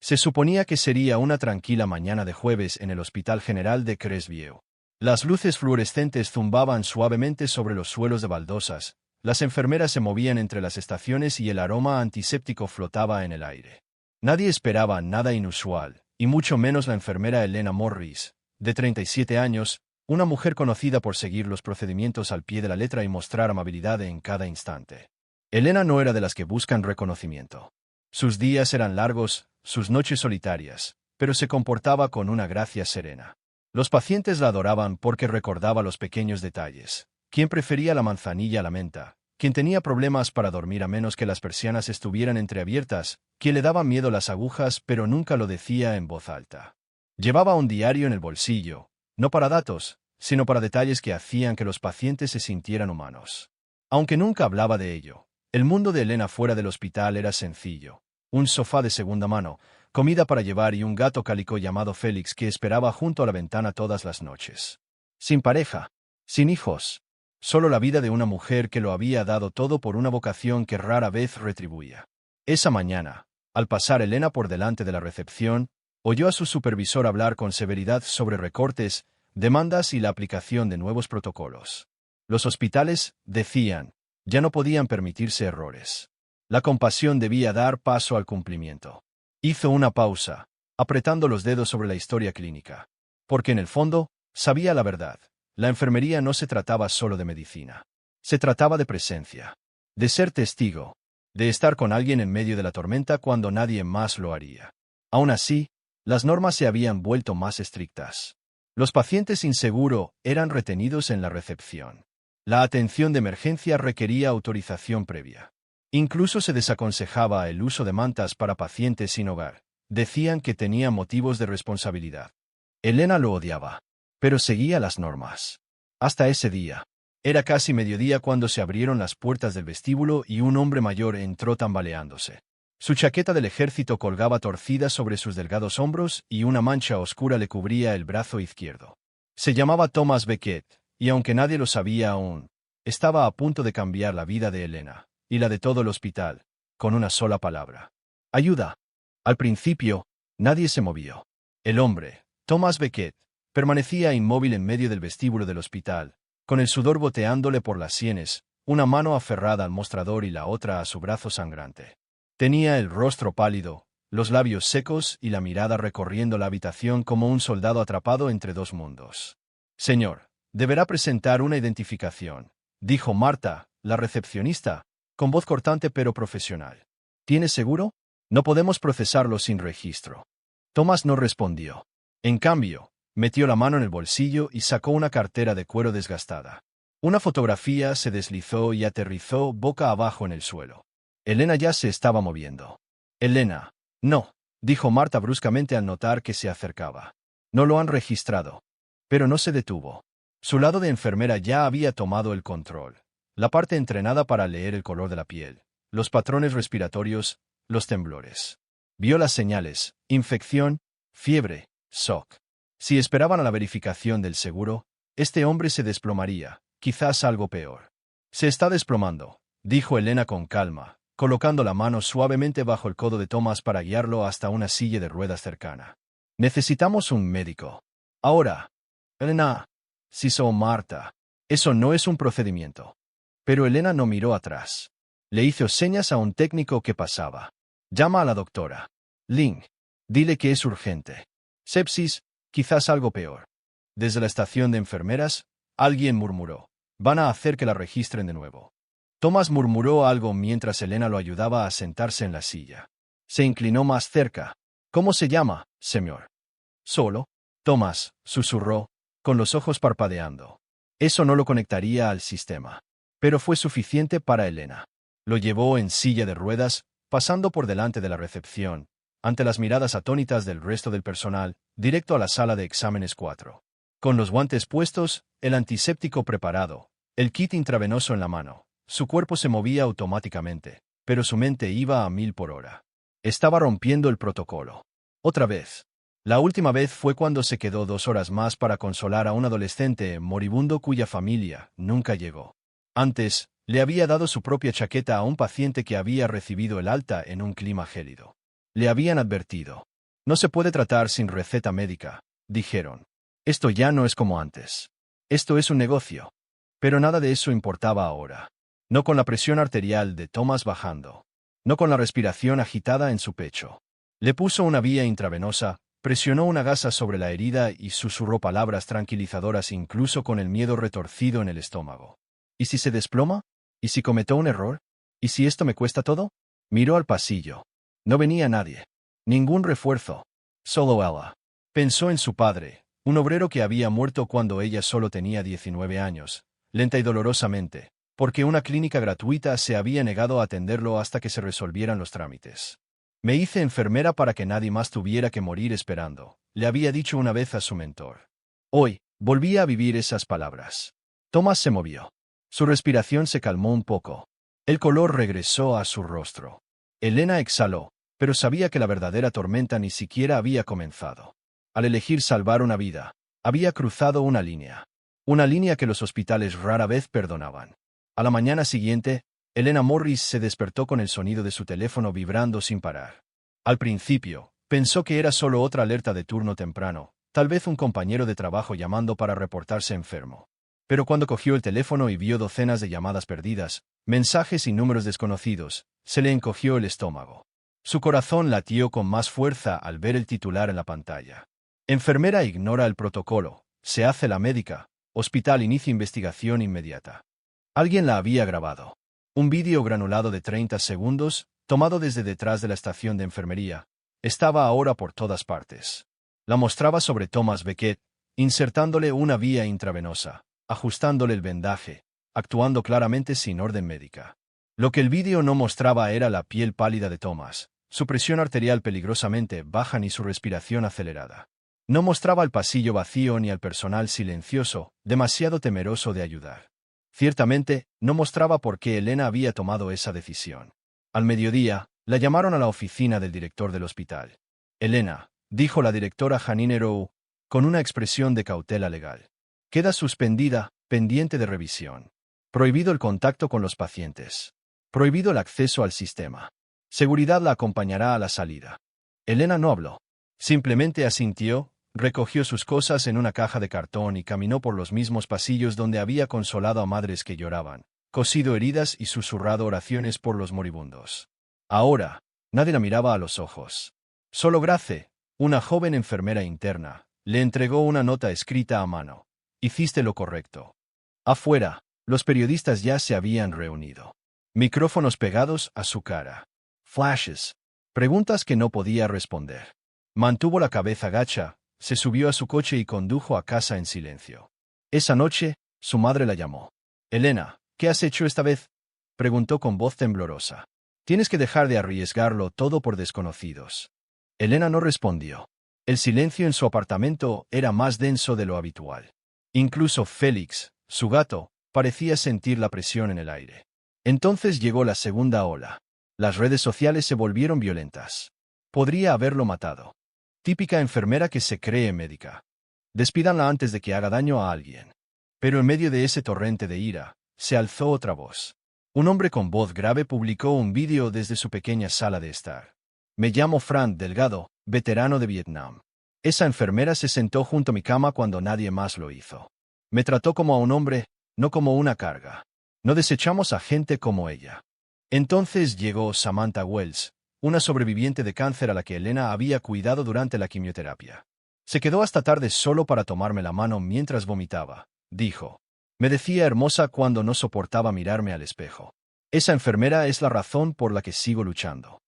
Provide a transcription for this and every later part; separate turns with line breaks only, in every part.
Se suponía que sería una tranquila mañana de jueves en el Hospital General de Cresview. Las luces fluorescentes zumbaban suavemente sobre los suelos de baldosas, las enfermeras se movían entre las estaciones y el aroma antiséptico flotaba en el aire. Nadie esperaba nada inusual, y mucho menos la enfermera Elena Morris, de 37 años, una mujer conocida por seguir los procedimientos al pie de la letra y mostrar amabilidad en cada instante. Elena no era de las que buscan reconocimiento. Sus días eran largos, sus noches solitarias, pero se comportaba con una gracia serena. Los pacientes la adoraban porque recordaba los pequeños detalles. Quien prefería la manzanilla a la menta, quien tenía problemas para dormir a menos que las persianas estuvieran entreabiertas, quien le daban miedo las agujas pero nunca lo decía en voz alta. Llevaba un diario en el bolsillo, no para datos, sino para detalles que hacían que los pacientes se sintieran humanos. Aunque nunca hablaba de ello, el mundo de Elena fuera del hospital era sencillo. Un sofá de segunda mano, comida para llevar y un gato cálico llamado Félix que esperaba junto a la ventana todas las noches. Sin pareja, sin hijos, solo la vida de una mujer que lo había dado todo por una vocación que rara vez retribuía. Esa mañana, al pasar Elena por delante de la recepción, oyó a su supervisor hablar con severidad sobre recortes, demandas y la aplicación de nuevos protocolos. Los hospitales, decían, ya no podían permitirse errores. La compasión debía dar paso al cumplimiento. Hizo una pausa, apretando los dedos sobre la historia clínica. Porque en el fondo, sabía la verdad. La enfermería no se trataba solo de medicina. Se trataba de presencia. De ser testigo. De estar con alguien en medio de la tormenta cuando nadie más lo haría. Aún así, las normas se habían vuelto más estrictas. Los pacientes sin seguro eran retenidos en la recepción. La atención de emergencia requería autorización previa. Incluso se desaconsejaba el uso de mantas para pacientes sin hogar. Decían que tenía motivos de responsabilidad. Elena lo odiaba, pero seguía las normas. Hasta ese día. Era casi mediodía cuando se abrieron las puertas del vestíbulo y un hombre mayor entró tambaleándose. Su chaqueta del ejército colgaba torcida sobre sus delgados hombros y una mancha oscura le cubría el brazo izquierdo. Se llamaba Thomas Becket, y aunque nadie lo sabía aún, estaba a punto de cambiar la vida de Elena y la de todo el hospital, con una sola palabra. ¡Ayuda! Al principio, nadie se movió. El hombre, Thomas Becket, permanecía inmóvil en medio del vestíbulo del hospital, con el sudor goteándole por las sienes, una mano aferrada al mostrador y la otra a su brazo sangrante. Tenía el rostro pálido, los labios secos y la mirada recorriendo la habitación como un soldado atrapado entre dos mundos. «Señor, deberá presentar una identificación», dijo Marta, la recepcionista, con voz cortante pero profesional. ¿Tiene seguro? No podemos procesarlo sin registro. Thomas no respondió. En cambio, metió la mano en el bolsillo y sacó una cartera de cuero desgastada. Una fotografía se deslizó y aterrizó boca abajo en el suelo. Elena ya se estaba moviendo. «Elena, no», dijo Marta bruscamente al notar que se acercaba. «No lo han registrado». Pero no se detuvo. Su lado de enfermera ya había tomado el control. La parte entrenada para leer el color de la piel, los patrones respiratorios, los temblores. Vio las señales: infección, fiebre, shock. Si esperaban a la verificación del seguro, este hombre se desplomaría, quizás algo peor. «Se está desplomando», dijo Elena con calma, colocando la mano suavemente bajo el codo de Thomas para guiarlo hasta una silla de ruedas cercana. «Necesitamos un médico. Ahora». «Elena», sisó Marta, «eso no es un procedimiento». Pero Elena no miró atrás. Le hizo señas a un técnico que pasaba. «Llama a la doctora. Ling. Dile que es urgente. Sepsis, quizás algo peor». Desde la estación de enfermeras, alguien murmuró: «Van a hacer que la registren de nuevo». Thomas murmuró algo mientras Elena lo ayudaba a sentarse en la silla. Se inclinó más cerca. «¿Cómo se llama, señor?» «Solo». Thomas susurró, con los ojos parpadeando. Eso no lo conectaría al sistema. Pero fue suficiente para Elena. Lo llevó en silla de ruedas, pasando por delante de la recepción, ante las miradas atónitas del resto del personal, directo a la sala de exámenes 4. Con los guantes puestos, el antiséptico preparado, el kit intravenoso en la mano, su cuerpo se movía automáticamente, pero su mente iba a 1000 por hora. Estaba rompiendo el protocolo. Otra vez. La última vez fue cuando se quedó 2 horas más para consolar a un adolescente moribundo cuya familia nunca llegó. Antes, le había dado su propia chaqueta a un paciente que había recibido el alta en un clima gélido. Le habían advertido: No se puede tratar sin receta médica, dijeron. Esto ya no es como antes. Esto es un negocio. Pero nada de eso importaba ahora. No con la presión arterial de Thomas bajando. No con la respiración agitada en su pecho. Le puso una vía intravenosa, presionó una gasa sobre la herida y susurró palabras tranquilizadoras incluso con el miedo retorcido en el estómago. ¿Y si se desploma? ¿Y si cometió un error? ¿Y si esto me cuesta todo? Miró al pasillo. No venía nadie. Ningún refuerzo. Solo ella. Pensó en su padre, un obrero que había muerto cuando ella solo tenía 19 años, lenta y dolorosamente, porque una clínica gratuita se había negado a atenderlo hasta que se resolvieran los trámites. Me hice enfermera para que nadie más tuviera que morir esperando, le había dicho una vez a su mentor. Hoy, volvía a vivir esas palabras. Thomas se movió. Su respiración se calmó un poco. El color regresó a su rostro. Elena exhaló, pero sabía que la verdadera tormenta ni siquiera había comenzado. Al elegir salvar una vida, había cruzado una línea. Una línea que los hospitales rara vez perdonaban. A la mañana siguiente, Elena Morris se despertó con el sonido de su teléfono vibrando sin parar. Al principio, pensó que era solo otra alerta de turno temprano, tal vez un compañero de trabajo llamando para reportarse enfermo. Pero cuando cogió el teléfono y vio docenas de llamadas perdidas, mensajes y números desconocidos, se le encogió el estómago. Su corazón latió con más fuerza al ver el titular en la pantalla. Enfermera ignora el protocolo, se hace la médica, hospital inicia investigación inmediata. Alguien la había grabado. Un vídeo granulado de 30 segundos, tomado desde detrás de la estación de enfermería, estaba ahora por todas partes. La mostraba sobre Thomas Becket, insertándole una vía intravenosa, ajustándole el vendaje, actuando claramente sin orden médica. Lo que el vídeo no mostraba era la piel pálida de Thomas, su presión arterial peligrosamente baja ni su respiración acelerada. No mostraba el pasillo vacío ni al personal silencioso, demasiado temeroso de ayudar. Ciertamente, no mostraba por qué Elena había tomado esa decisión. Al mediodía, la llamaron a la oficina del director del hospital. Elena, dijo la directora Janine Rowe, con una expresión de cautela legal. Queda suspendida, pendiente de revisión. Prohibido el contacto con los pacientes. Prohibido el acceso al sistema. Seguridad la acompañará a la salida. Elena no habló. Simplemente asintió, recogió sus cosas en una caja de cartón y caminó por los mismos pasillos donde había consolado a madres que lloraban, cosido heridas y susurrado oraciones por los moribundos. Ahora, nadie la miraba a los ojos. Solo Grace, una joven enfermera interna, le entregó una nota escrita a mano. Hiciste lo correcto. Afuera, los periodistas ya se habían reunido. Micrófonos pegados a su cara. Flashes. Preguntas que no podía responder. Mantuvo la cabeza gacha, se subió a su coche y condujo a casa en silencio. Esa noche, su madre la llamó. Elena, ¿qué has hecho esta vez? Preguntó con voz temblorosa. Tienes que dejar de arriesgarlo todo por desconocidos. Elena no respondió. El silencio en su apartamento era más denso de lo habitual. Incluso Félix, su gato, parecía sentir la presión en el aire. Entonces llegó la segunda ola. Las redes sociales se volvieron violentas. Podría haberlo matado. Típica enfermera que se cree médica. Despídanla antes de que haga daño a alguien. Pero en medio de ese torrente de ira, se alzó otra voz. Un hombre con voz grave publicó un vídeo desde su pequeña sala de estar. Me llamo Fran Delgado, veterano de Vietnam. Esa enfermera se sentó junto a mi cama cuando nadie más lo hizo. Me trató como a un hombre, no como una carga. No desechamos a gente como ella. Entonces llegó Samantha Wells, una sobreviviente de cáncer a la que Elena había cuidado durante la quimioterapia. Se quedó hasta tarde solo para tomarme la mano mientras vomitaba, dijo. Me decía hermosa cuando no soportaba mirarme al espejo. Esa enfermera es la razón por la que sigo luchando.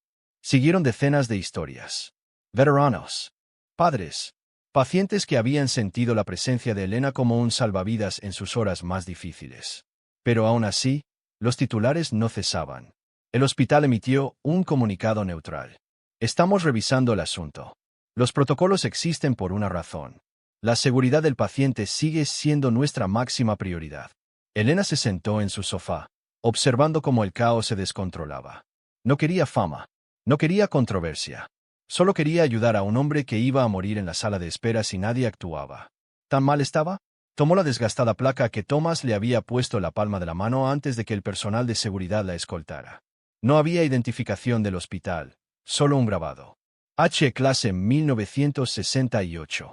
Siguieron decenas de historias. Veteranos. Padres. Pacientes que habían sentido la presencia de Elena como un salvavidas en sus horas más difíciles. Pero aún así, los titulares no cesaban. El hospital emitió un comunicado neutral. Estamos revisando el asunto. Los protocolos existen por una razón. La seguridad del paciente sigue siendo nuestra máxima prioridad. Elena se sentó en su sofá, observando cómo el caos se descontrolaba. No quería fama. No quería controversia. Solo quería ayudar a un hombre que iba a morir en la sala de espera si nadie actuaba. ¿Tan mal estaba? Tomó la desgastada placa que Thomas le había puesto en la palma de la mano antes de que el personal de seguridad la escoltara. No había identificación del hospital, solo un grabado. H. Clase 1968.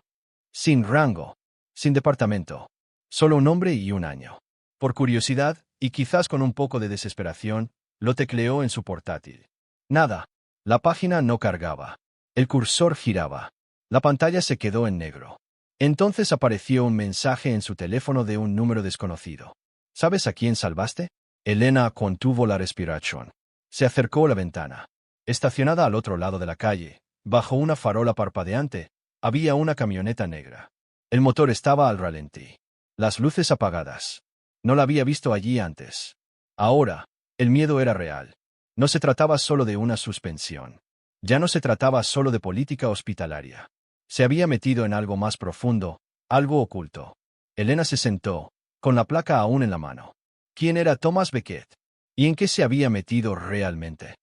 Sin rango. Sin departamento. Solo un nombre y un año. Por curiosidad, y quizás con un poco de desesperación, lo tecleó en su portátil. Nada. La página no cargaba. El cursor giraba. La pantalla se quedó en negro. Entonces apareció un mensaje en su teléfono de un número desconocido. ¿Sabes a quién salvaste? Elena contuvo la respiración. Se acercó a la ventana. Estacionada al otro lado de la calle, bajo una farola parpadeante, había una camioneta negra. El motor estaba al ralentí. Las luces apagadas. No la había visto allí antes. Ahora, el miedo era real. No se trataba solo de una suspensión. Ya no se trataba solo de política hospitalaria. Se había metido en algo más profundo, algo oculto. Elena se sentó, con la placa aún en la mano. ¿Quién era Thomas Becket? ¿Y en qué se había metido realmente?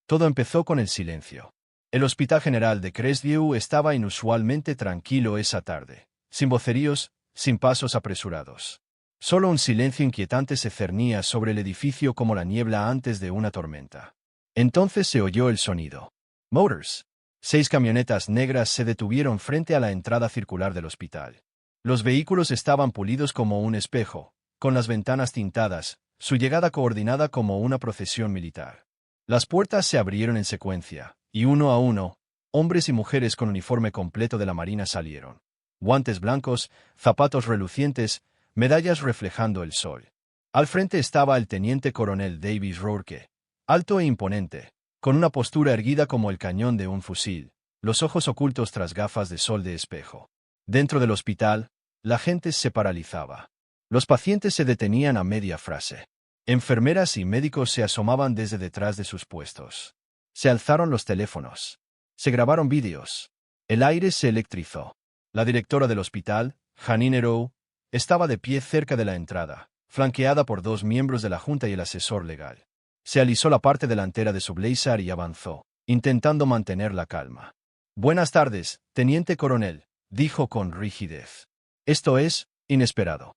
Todo empezó con el silencio. El Hospital General de Crestview estaba inusualmente tranquilo esa tarde, sin voceríos, sin pasos apresurados. Solo un silencio inquietante se cernía sobre el edificio como la niebla antes de una tormenta. Entonces se oyó el sonido. Motors. 6 camionetas negras se detuvieron frente a la entrada circular del hospital. Los vehículos estaban pulidos como un espejo, con las ventanas tintadas, su llegada coordinada como una procesión militar. Las puertas se abrieron en secuencia, y uno a uno, hombres y mujeres con uniforme completo de la Marina salieron. Guantes blancos, zapatos relucientes, medallas reflejando el sol. Al frente estaba el teniente coronel Davis Rourke, alto e imponente, con una postura erguida como el cañón de un fusil, los ojos ocultos tras gafas de sol de espejo. Dentro del hospital, la gente se paralizaba. Los pacientes se detenían a media frase. Enfermeras y médicos se asomaban desde detrás de sus puestos. Se alzaron los teléfonos. Se grabaron vídeos. El aire se electrizó. La directora del hospital, Janine Rowe, estaba de pie cerca de la entrada, flanqueada por 2 miembros de la junta y el asesor legal. Se alisó la parte delantera de su blazer y avanzó, intentando mantener la calma. «Buenas tardes, teniente coronel», dijo con rigidez. «Esto es inesperado».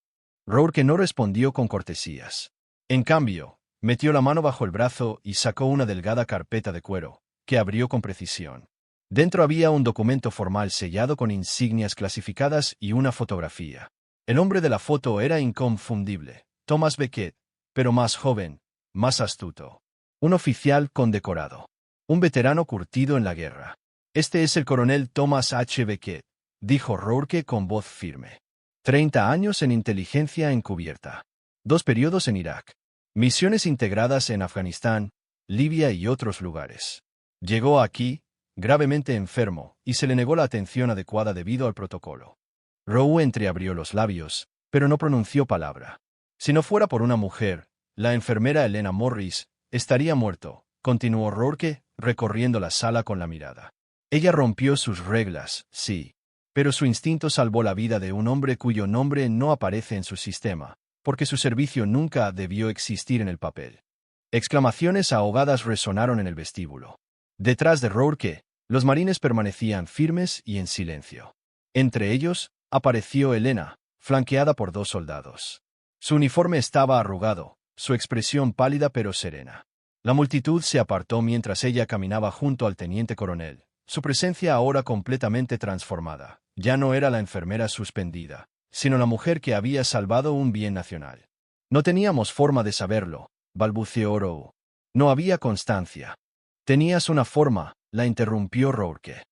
Rourke no respondió con cortesías. En cambio, metió la mano bajo el brazo y sacó una delgada carpeta de cuero, que abrió con precisión. Dentro había un documento formal sellado con insignias clasificadas y una fotografía. El hombre de la foto era inconfundible, Thomas Becket, pero más joven, más astuto. Un oficial condecorado. Un veterano curtido en la guerra. «Este es el coronel Thomas H. Becket», dijo Rourke con voz firme. 30 años en inteligencia encubierta. 2 periodos en Irak. Misiones integradas en Afganistán, Libia y otros lugares. Llegó aquí, gravemente enfermo, y se le negó la atención adecuada debido al protocolo. Rowe entreabrió los labios, pero no pronunció palabra. Si no fuera por una mujer, la enfermera Elena Morris, estaría muerto, continuó Rourke, recorriendo la sala con la mirada. Ella rompió sus reglas, sí, pero su instinto salvó la vida de un hombre cuyo nombre no aparece en su sistema, porque su servicio nunca debió existir en el papel. Exclamaciones ahogadas resonaron en el vestíbulo. Detrás de Rourke, los marines permanecían firmes y en silencio. Entre ellos, apareció Elena, flanqueada por 2 soldados. Su uniforme estaba arrugado, su expresión pálida pero serena. La multitud se apartó mientras ella caminaba junto al teniente coronel, su presencia ahora completamente transformada. Ya no era la enfermera suspendida, sino la mujer que había salvado un bien nacional. «No teníamos forma de saberlo», balbuceó Rowe. «No había constancia». «Tenías una forma», la interrumpió Rourke.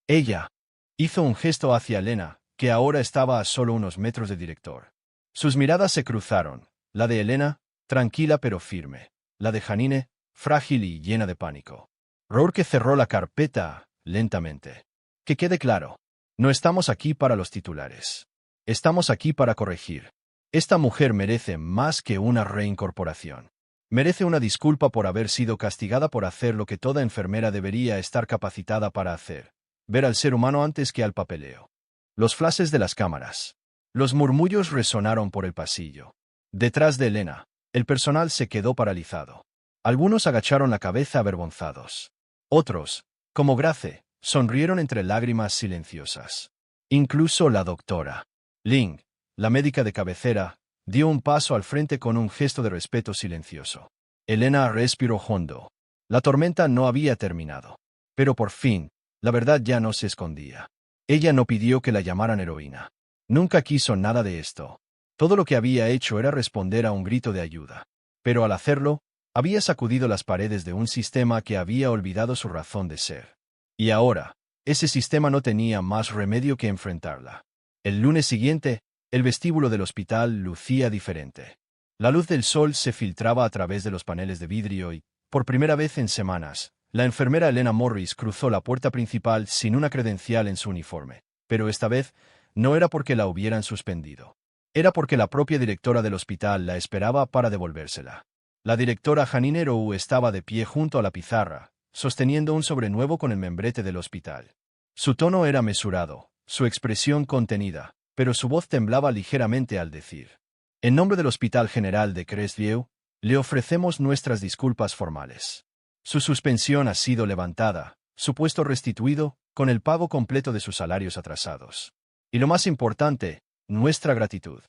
Ella hizo un gesto hacia Elena, que ahora estaba a solo unos metros del director. Sus miradas se cruzaron, la de Elena, tranquila pero firme, la de Janine, frágil y llena de pánico. Rourke cerró la carpeta, lentamente. «Que quede claro, no estamos aquí para los titulares. Estamos aquí para corregir. Esta mujer merece más que una reincorporación. Merece una disculpa por haber sido castigada por hacer lo que toda enfermera debería estar capacitada para hacer: ver al ser humano antes que al papeleo». Los flashes de las cámaras. Los murmullos resonaron por el pasillo. Detrás de Elena, el personal se quedó paralizado. Algunos agacharon la cabeza avergonzados. Otros, como Grace, sonrieron entre lágrimas silenciosas. Incluso la doctora Ling, la médica de cabecera, dio un paso al frente con un gesto de respeto silencioso. Elena respiró hondo. La tormenta no había terminado. Pero por fin, La verdad ya no se escondía. Ella no pidió que la llamaran heroína. Nunca quiso nada de esto. Todo lo que había hecho era responder a un grito de ayuda. Pero al hacerlo, había sacudido las paredes de un sistema que había olvidado su razón de ser. Y ahora, ese sistema no tenía más remedio que enfrentarla. El lunes siguiente, el vestíbulo del hospital lucía diferente. La luz del sol se filtraba a través de los paneles de vidrio y, por primera vez en semanas, la enfermera Elena Morris cruzó la puerta principal sin una credencial en su uniforme. Pero esta vez, no era porque la hubieran suspendido. Era porque la propia directora del hospital la esperaba para devolvérsela. La directora Janine Roux estaba de pie junto a la pizarra, sosteniendo un sobre nuevo con el membrete del hospital. Su tono era mesurado, su expresión contenida, pero su voz temblaba ligeramente al decir: En nombre del Hospital General de Crestview, le ofrecemos nuestras disculpas formales. Su suspensión ha sido levantada, su puesto restituido, con el pago completo de sus salarios atrasados. Y lo más importante, nuestra gratitud.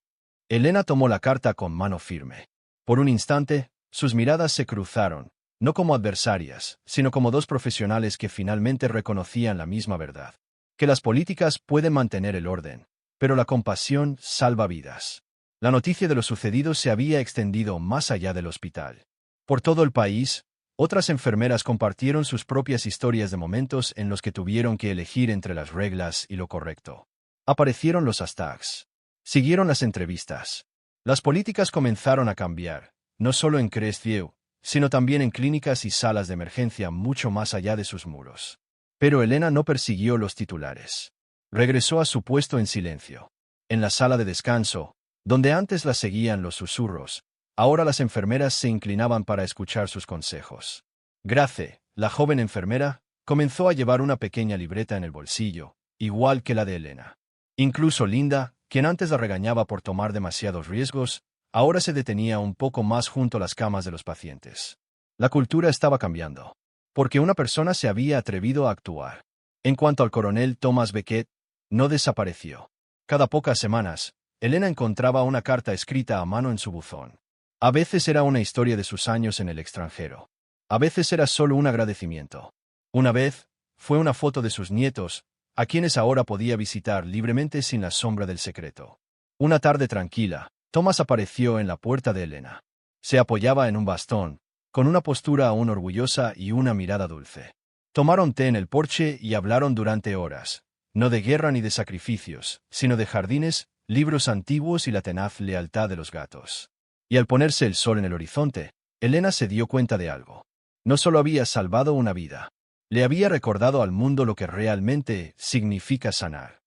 Elena tomó la carta con mano firme. Por un instante, sus miradas se cruzaron, no como adversarias, sino como dos profesionales que finalmente reconocían la misma verdad. Que las políticas pueden mantener el orden, pero la compasión salva vidas. La noticia de lo sucedido se había extendido más allá del hospital. Por todo el país, otras enfermeras compartieron sus propias historias de momentos en los que tuvieron que elegir entre las reglas y lo correcto. Aparecieron los hashtags. Siguieron las entrevistas. Las políticas comenzaron a cambiar, no solo en Crestview, sino también en clínicas y salas de emergencia mucho más allá de sus muros. Pero Elena no persiguió los titulares. Regresó a su puesto en silencio. En la sala de descanso, donde antes la seguían los susurros, ahora las enfermeras se inclinaban para escuchar sus consejos. Grace, la joven enfermera, comenzó a llevar una pequeña libreta en el bolsillo, igual que la de Elena. Incluso Linda, quien antes la regañaba por tomar demasiados riesgos, ahora se detenía un poco más junto a las camas de los pacientes. La cultura estaba cambiando, porque una persona se había atrevido a actuar. En cuanto al coronel Thomas Beckett, no desapareció. Cada pocas semanas, Elena encontraba una carta escrita a mano en su buzón. A veces era una historia de sus años en el extranjero. A veces era solo un agradecimiento. Una vez, fue una foto de sus nietos, a quienes ahora podía visitar libremente sin la sombra del secreto. Una tarde tranquila, Thomas apareció en la puerta de Elena. Se apoyaba en un bastón, con una postura aún orgullosa y una mirada dulce. Tomaron té en el porche y hablaron durante horas, no de guerra ni de sacrificios, sino de jardines, libros antiguos y la tenaz lealtad de los gatos. Y al ponerse el sol en el horizonte, Elena se dio cuenta de algo. No solo había salvado una vida, le había recordado al mundo lo que realmente significa sanar.